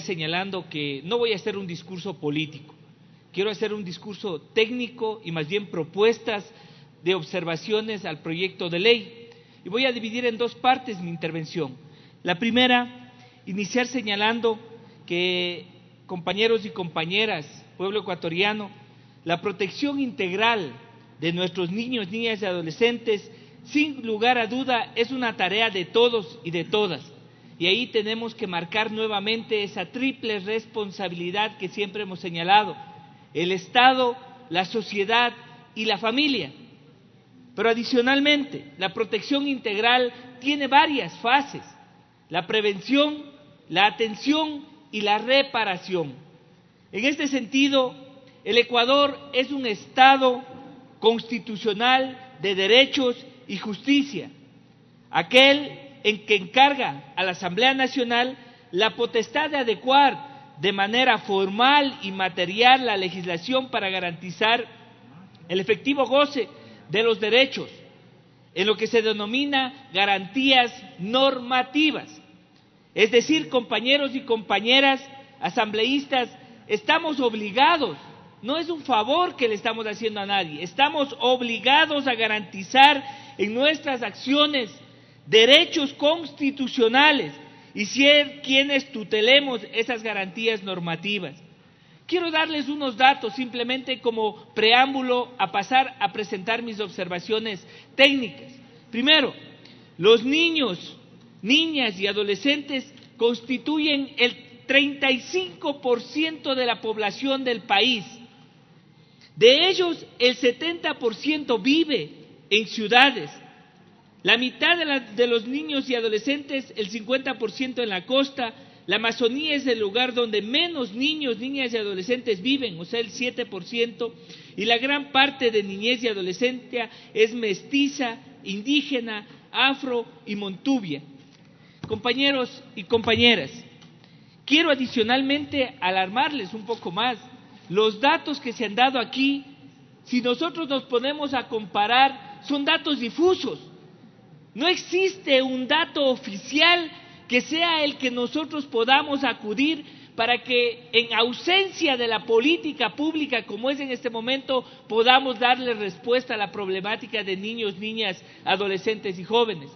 señalando que no voy a hacer un discurso político, quiero hacer un discurso técnico y más bien propuestas de observaciones al proyecto de ley. Y voy a dividir en dos partes mi intervención. La primera, iniciar señalando que, compañeros y compañeras, pueblo ecuatoriano, la protección integral de nuestros niños, niñas y adolescentes, sin lugar a duda, es una tarea de todos y de todas. Y ahí tenemos que marcar nuevamente esa triple responsabilidad que siempre hemos señalado: el Estado, la sociedad y la familia. Pero adicionalmente, la protección integral tiene varias fases: la prevención, la atención y la reparación. En este sentido, el Ecuador es un Estado constitucional de derechos y justicia, aquel en que encarga a la Asamblea Nacional la potestad de adecuar de manera formal y material la legislación para garantizar el efectivo goce de los derechos, en lo que se denomina garantías normativas. Es decir, compañeros y compañeras asambleístas, estamos obligados, no es un favor que le estamos haciendo a nadie, estamos obligados a garantizar en nuestras acciones derechos constitucionales y ser quienes tutelemos esas garantías normativas. Quiero darles unos datos simplemente como preámbulo a pasar a presentar mis observaciones técnicas. Primero, los niños, niñas y adolescentes constituyen el 35% de la población del país. De ellos, el 70% vive en ciudades. La mitad de los niños y adolescentes, el 50% en la costa. La Amazonía es el lugar donde menos niños, niñas y adolescentes viven, o sea, el 7%, y la gran parte de niñez y adolescencia es mestiza, indígena, afro y montubia. Compañeros y compañeras, quiero adicionalmente alarmarles un poco más. Los datos que se han dado aquí, si nosotros nos ponemos a comparar, son datos difusos. No existe un dato oficial que sea el que nosotros podamos acudir para que, en ausencia de la política pública como es en este momento, podamos darle respuesta a la problemática de niños, niñas, adolescentes y jóvenes.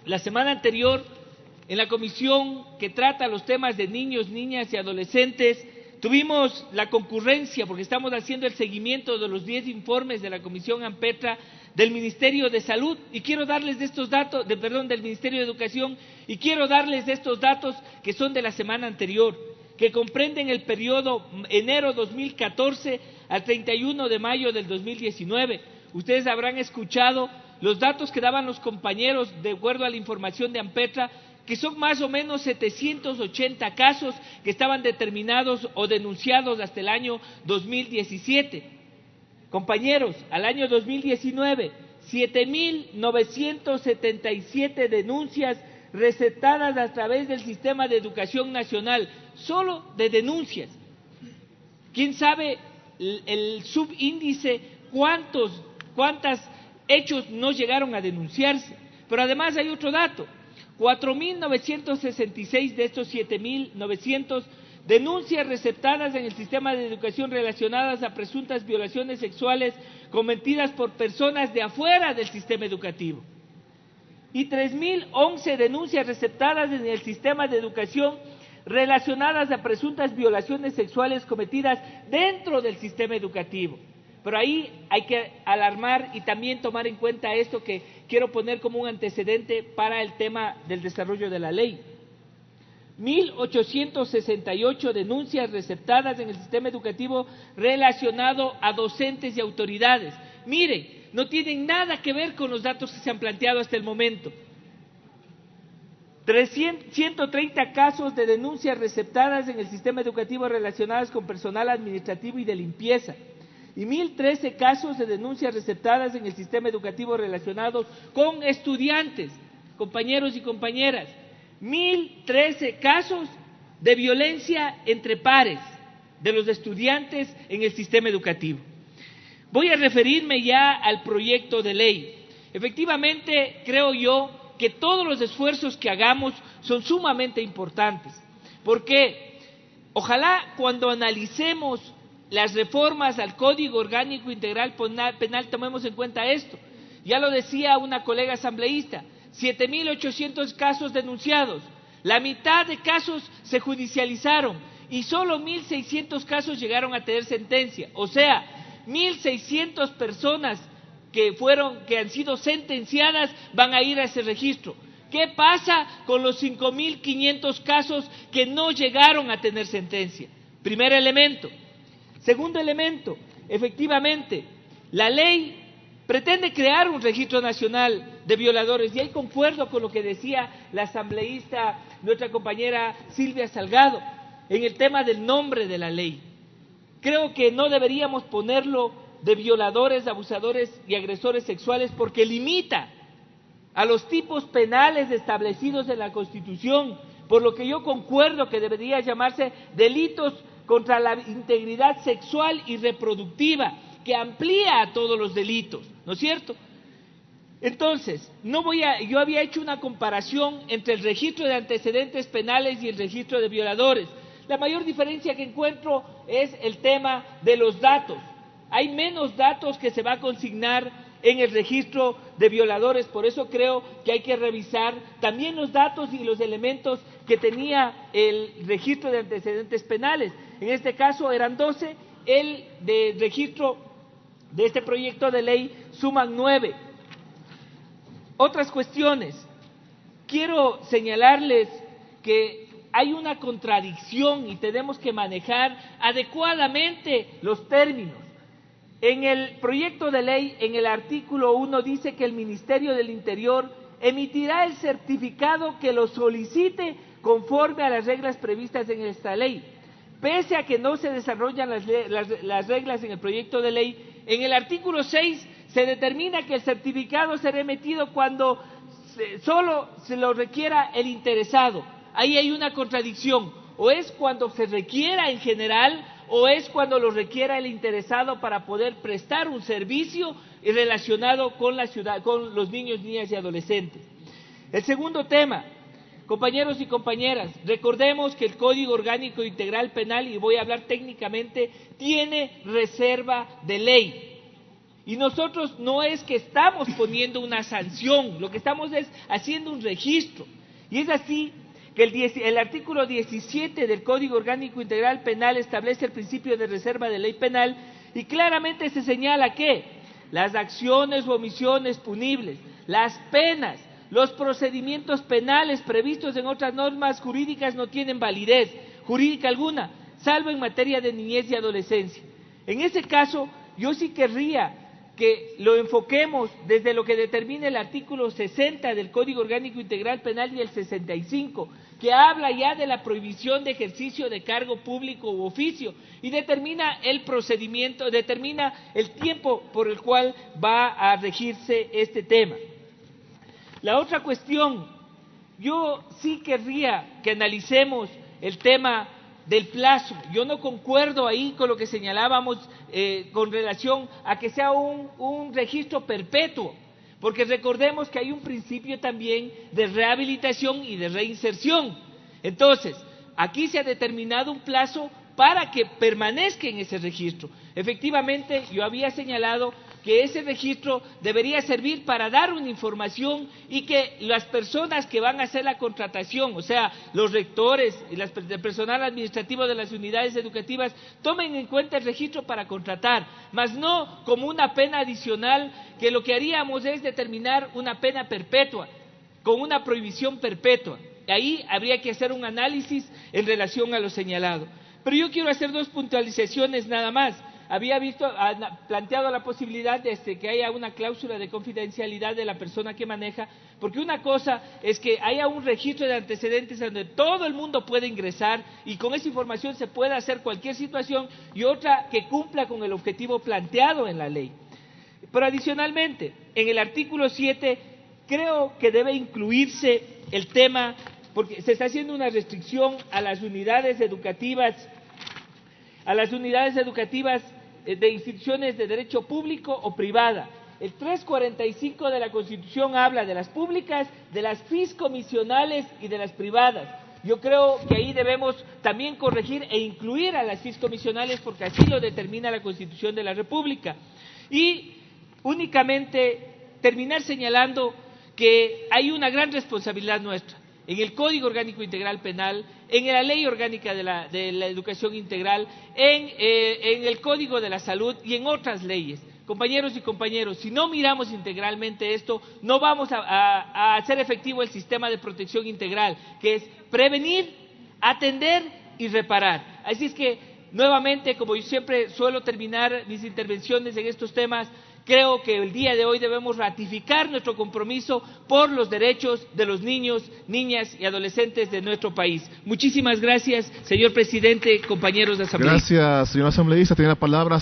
La semana anterior, en la comisión que trata los temas de niños, niñas y adolescentes, tuvimos la concurrencia, porque estamos haciendo el seguimiento de los 10 informes de la Comisión AMPETRA del Ministerio de Salud, y quiero darles de estos datos, del Ministerio de Educación, y quiero darles de estos datos que son de la semana anterior, que comprenden el periodo enero 2014 al 31 de mayo del 2019. Ustedes habrán escuchado los datos que daban los compañeros de acuerdo a la información de AMPETRA, que son más o menos 780 casos que estaban determinados o denunciados hasta el año 2017. Compañeros, al año 2019, 7.977 denuncias recetadas a través del Sistema de Educación Nacional, solo de denuncias. ¿Quién sabe el subíndice cuántos hechos no llegaron a denunciarse? Pero además hay otro dato: 4.966 de estos 7.900 denuncias receptadas en el sistema de educación relacionadas a presuntas violaciones sexuales cometidas por personas de afuera del sistema educativo, y 3.011 denuncias receptadas en el sistema de educación relacionadas a presuntas violaciones sexuales cometidas dentro del sistema educativo. Pero ahí hay que alarmar y también tomar en cuenta esto que quiero poner como un antecedente para el tema del desarrollo de la ley. 1.868 denuncias receptadas en el sistema educativo relacionado a docentes y autoridades. Miren, no tienen nada que ver con los datos que se han planteado hasta el momento. 130 casos de denuncias receptadas en el sistema educativo relacionadas con personal administrativo y de limpieza, y 1.013 casos de denuncias receptadas en el sistema educativo relacionados con estudiantes. Compañeros y compañeras, 1.013 casos de violencia entre pares de los estudiantes en el sistema educativo. Voy a referirme ya al proyecto de ley. Efectivamente, creo yo que todos los esfuerzos que hagamos son sumamente importantes. Porque ojalá cuando analicemos las reformas al Código Orgánico Integral Penal tomemos en cuenta esto. Ya lo decía una colega asambleísta, 7.800 casos denunciados, la mitad de casos se judicializaron y solo 1.600 casos llegaron a tener sentencia. O sea, 1.600 personas que han sido sentenciadas van a ir a ese registro. ¿Qué pasa con los 5.500 casos que no llegaron a tener sentencia? Primer elemento. Segundo elemento, efectivamente, la ley pretende crear un registro nacional de violadores, y ahí concuerdo con lo que decía la asambleísta, nuestra compañera Silvia Salgado, en el tema del nombre de la ley. Creo que no deberíamos ponerlo de violadores, abusadores y agresores sexuales porque limita a los tipos penales establecidos en la Constitución, por lo que yo concuerdo que debería llamarse delitos contra la integridad sexual y reproductiva, que amplía a todos los delitos, ¿no es cierto? Entonces, yo había hecho una comparación entre el registro de antecedentes penales y el registro de violadores. La mayor diferencia que encuentro es el tema de los datos. Hay menos datos que se va a consignar en el registro de violadores, por eso creo que hay que revisar también los datos y los elementos que tenía el registro de antecedentes penales. En este caso eran 12, el de registro de este proyecto de ley suman 9. Otras cuestiones. Quiero señalarles que hay una contradicción y tenemos que manejar adecuadamente los términos. En el proyecto de ley, en el artículo 1, dice que el Ministerio del Interior emitirá el certificado que lo solicite conforme a las reglas previstas en esta ley. Pese a que no se desarrollan las reglas en el proyecto de ley, en el artículo 6 se determina que el certificado será emitido cuando solo se lo requiera el interesado. Ahí hay una contradicción, o es cuando se requiera en general, o es cuando lo requiera el interesado para poder prestar un servicio relacionado con la ciudad, con los niños, niñas y adolescentes. El segundo tema, compañeros y compañeras, recordemos que el Código Orgánico Integral Penal, y voy a hablar técnicamente, tiene reserva de ley. Y nosotros no es que estamos poniendo una sanción, lo que estamos es haciendo un registro. Y es así que el artículo 17 del Código Orgánico Integral Penal establece el principio de reserva de ley penal y claramente se señala que las acciones o omisiones punibles, las penas, los procedimientos penales previstos en otras normas jurídicas no tienen validez jurídica alguna, salvo en materia de niñez y adolescencia. En ese caso, yo sí querría que lo enfoquemos desde lo que determina el artículo 60 del Código Orgánico Integral Penal y el 65, que habla ya de la prohibición de ejercicio de cargo público u oficio y determina el procedimiento, determina el tiempo por el cual va a regirse este tema. La otra cuestión, yo sí querría que analicemos el tema del plazo. Yo no concuerdo ahí con lo que señalábamos con relación a que sea un registro perpetuo, porque recordemos que hay un principio también de rehabilitación y de reinserción. Entonces, aquí se ha determinado un plazo para que permanezca en ese registro. Efectivamente, yo había señalado que ese registro debería servir para dar una información y que las personas que van a hacer la contratación, o sea, los rectores y el personal administrativo de las unidades educativas, tomen en cuenta el registro para contratar, mas no como una pena adicional, que lo que haríamos es determinar una pena perpetua, con una prohibición perpetua. Ahí habría que hacer un análisis en relación a lo señalado. Pero yo quiero hacer 2 puntualizaciones nada más. Había planteado la posibilidad de que haya una cláusula de confidencialidad de la persona que maneja, porque una cosa es que haya un registro de antecedentes donde todo el mundo puede ingresar y con esa información se pueda hacer cualquier situación, y otra que cumpla con el objetivo planteado en la ley. Pero adicionalmente, en el artículo 7 creo que debe incluirse el tema, porque se está haciendo una restricción a las unidades educativas de instituciones de derecho público o privada. El 345 de la Constitución habla de las públicas, de las fiscomisionales y de las privadas. Yo creo que ahí debemos también corregir e incluir a las fiscomisionales porque así lo determina la Constitución de la República. Y únicamente terminar señalando que hay una gran responsabilidad nuestra en el Código Orgánico Integral Penal, en la Ley Orgánica de la Educación Integral, en el Código de la Salud y en otras leyes. Compañeros y compañeros, si no miramos integralmente esto, no vamos a hacer efectivo el sistema de protección integral, que es prevenir, atender y reparar. Así es que, nuevamente, como yo siempre suelo terminar mis intervenciones en estos temas, creo que el día de hoy debemos ratificar nuestro compromiso por los derechos de los niños, niñas y adolescentes de nuestro país. Muchísimas gracias, señor presidente, compañeros de asamblea. Gracias, señor asambleísta. Tiene la palabra.